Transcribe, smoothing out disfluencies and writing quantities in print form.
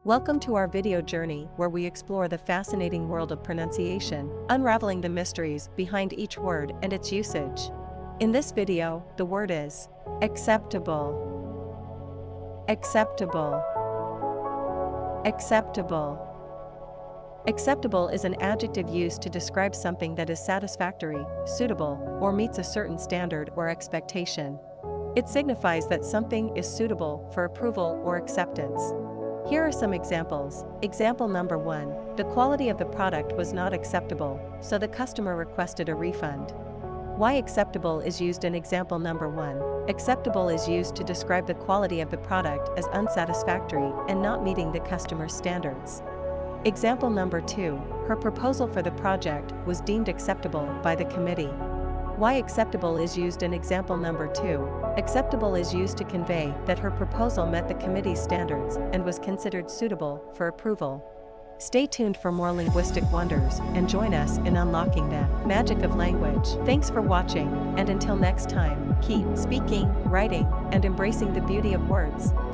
Welcome to our video journey where we explore the fascinating world of pronunciation, unraveling the mysteries behind each word and its usage. In this video, the word is acceptable. Acceptable. Acceptable. Acceptable is an adjective used to describe something that is satisfactory, suitable, or meets a certain standard or expectation. It signifies that something is suitable for approval or acceptance. Here are some examples. Example number 1. The quality of the product was not acceptable, so the customer requested a refund. Why acceptable is used in example number 1. Acceptable is used to describe the quality of the product as unsatisfactory and not meeting the customer's standards. Example number 2. Her proposal for the project was deemed acceptable by the committee. Why acceptable is used in example number 2. Acceptable is used to convey that her proposal met the committee's standards and was considered suitable for approval. Stay tuned for more linguistic wonders and join us in unlocking the magic of language. Thanks for watching, and until next time, keep speaking, writing, and embracing the beauty of words.